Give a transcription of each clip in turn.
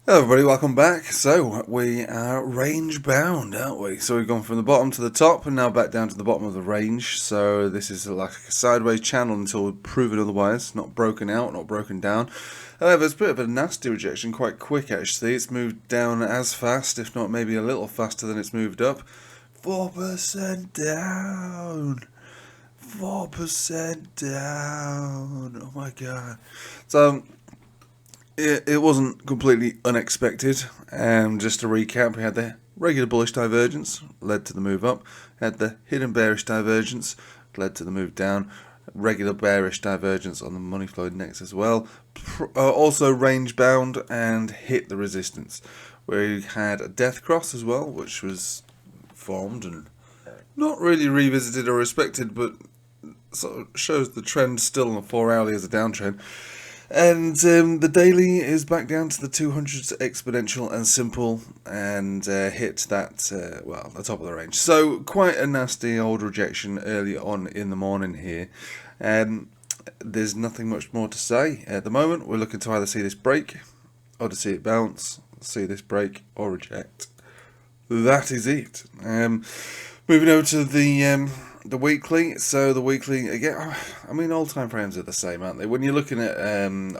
Hello everybody, welcome back. So, we are range bound, aren't we? So we've gone from the bottom to the top and now back down to the bottom of the range. So this is like a sideways channel until proven otherwise. Not broken out, not broken down. However, it's a bit of a nasty rejection, quite quick actually. It's moved down as fast, if not maybe a little faster than it's moved up. 4% down. 4% down. Oh my god. So it wasn't completely unexpected. Just to recap, we had the regular bullish divergence, led to the move up. Had the hidden bearish divergence, led to the move down. Regular bearish divergence on the money flow index as well. Also range bound and hit the resistance. We had a death cross as well, which was formed and not really revisited or respected, but sort of shows the trend still on the 4 hourly as a downtrend. And the daily is back down to the 200s exponential and simple and hit that, well, the top of the range. So quite a nasty old rejection early on in the morning here. There's nothing much more to say. At the moment, we're looking to either see this break or to see it bounce, see this break or reject. That is it. Moving over to the weekly. So the weekly, again, I mean, all time frames are the same, aren't they? When you're looking at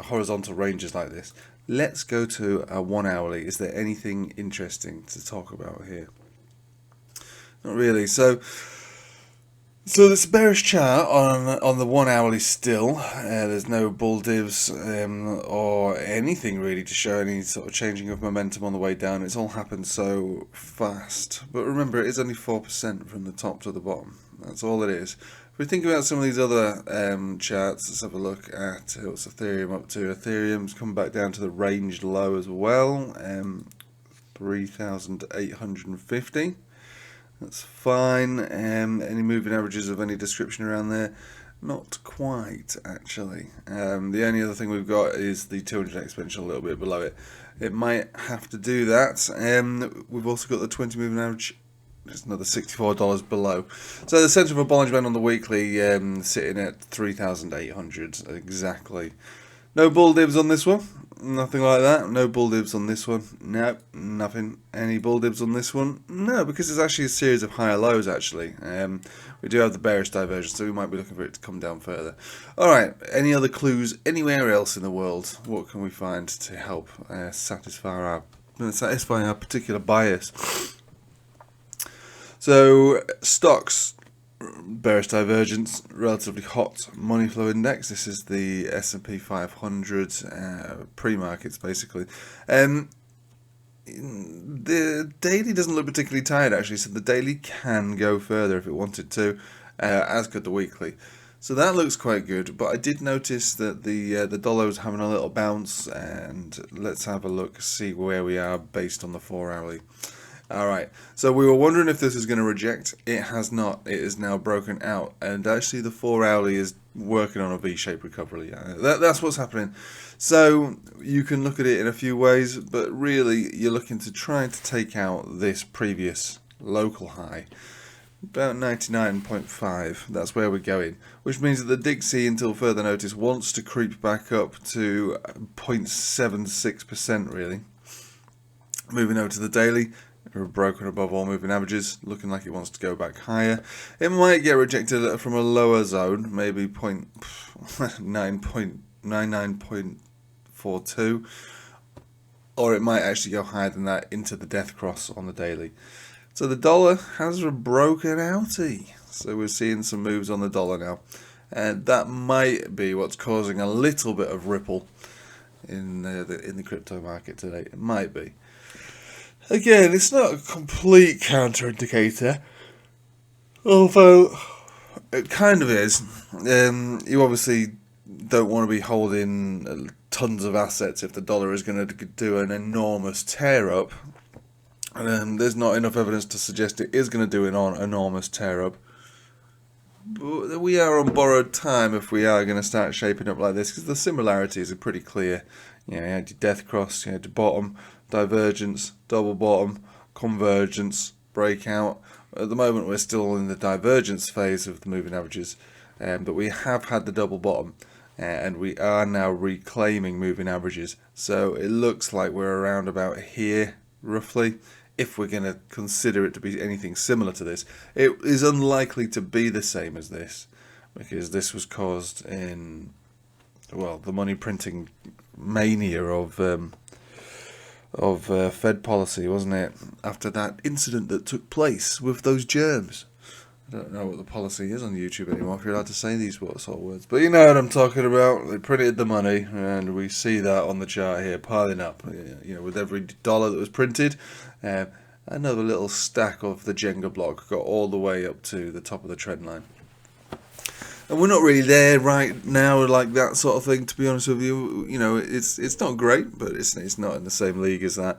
horizontal ranges like this, let's go to a 1 hourly. Is there anything interesting to talk about here? Not really. So there's a bearish chart on the 1 hourly still. There's no bull divs or anything really to show any sort of changing of momentum on the way down. It's all happened so fast. But remember, it is only 4% from the top to the bottom. That's all it is. If we think about some of these other charts, let's have a look at what's Ethereum up to. Ethereum's come back down to the range low as well, 3,850. That's fine. Any moving averages of any description around there? Not quite, actually. The only other thing we've got is the 200 exponential a little bit below it. It might have to do that. We've also got the 20 moving average. There's another $64 below. So the centre of a Bollinger Band on the weekly sitting at 3,800 exactly. No bull divs on this one. Nothing like that. No bull divs on this one. No, nothing. Any bull divs on this one? No, because it's actually a series of higher lows, actually. We do have the bearish divergence, so we might be looking for it to come down further. Alright, any other clues anywhere else in the world? What can we find to help satisfy our particular bias? So, stocks, bearish divergence, relatively hot money flow index. This is the S&P 500 pre-markets, basically. The daily doesn't look particularly tired, actually, so the daily can go further if it wanted to, as could the weekly. So that looks quite good, but I did notice that the dollar was having a little bounce, and let's have a look, see where we are based on the 4 hourly. Alright, so we were wondering if this was going to reject. It has not. It is now broken out. And actually the 4 hourly is working on a V-shaped recovery. That's what's happening. So you can look at it in a few ways, but really you're looking to try to take out this previous local high. About 99.5. That's where we're going. Which means that the Dixie, until further notice, wants to creep back up to 0.76% really. Moving over to the daily. We're broken above all moving averages, looking like it wants to go back higher. It might get rejected from a lower zone, maybe 99.42, or it might actually go higher than that into the death cross on the daily. So the dollar has a broken outie. So we're seeing some moves on the dollar now. And that might be what's causing a little bit of ripple in the crypto market today. It might be. Again, it's not a complete counter-indicator, although it kind of is. You obviously don't want to be holding tons of assets if the dollar is going to do an enormous tear-up. There's not enough evidence to suggest it is going to do an enormous tear-up. But we are on borrowed time if we are going to start shaping up like this, because the similarities are pretty clear. You had your death cross, you had your bottom, divergence, double bottom, convergence, breakout. At the moment we're still in the divergence phase of the moving averages, but we have had the double bottom. and we are now reclaiming moving averages. So it looks like we're around about here, roughly. If we're going to consider it to be anything similar to this, it is unlikely to be the same as this, because this was caused in, well, the money printing mania of Fed policy, wasn't it? After that incident that took place with those germs. I don't know what the policy is on YouTube anymore, if you're allowed to say these sort of words. But you know what I'm talking about. They printed the money, and we see that on the chart here, piling up. You know, with every dollar that was printed, another little stack of the Jenga block got all the way up to the top of the trend line. And we're not really there right now, like that sort of thing, to be honest with you. You know, it's not great, but it's not in the same league as that.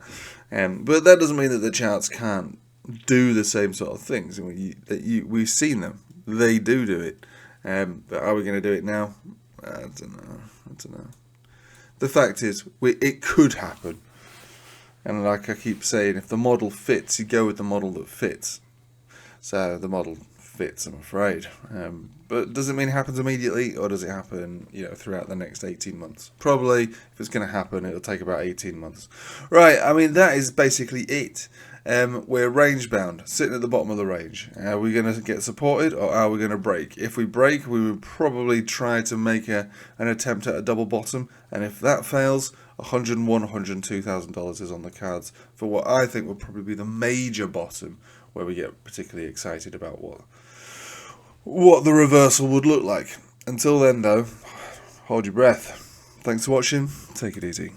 But that doesn't mean that the charts can't do the same sort of things. We've seen them. They do it. But are we going to do it now? I don't know. The fact is, it could happen. And like I keep saying, if the model fits, you go with the model that fits. So the model fits, I'm afraid. But does it mean it happens immediately, or does it happen, throughout the next 18 months? Probably, if it's going to happen, it'll take about 18 months. Right, I mean, that is basically it. We're range bound, sitting at the bottom of the range. Are we going to get supported, or are we going to break? If we break, we would probably try to make an attempt at a double bottom, and if that fails, $101,000, $102,000 is on the cards for what I think would probably be the major bottom, where we get particularly excited about what the reversal would look like. Until then, though, hold your breath. Thanks for watching. Take it easy.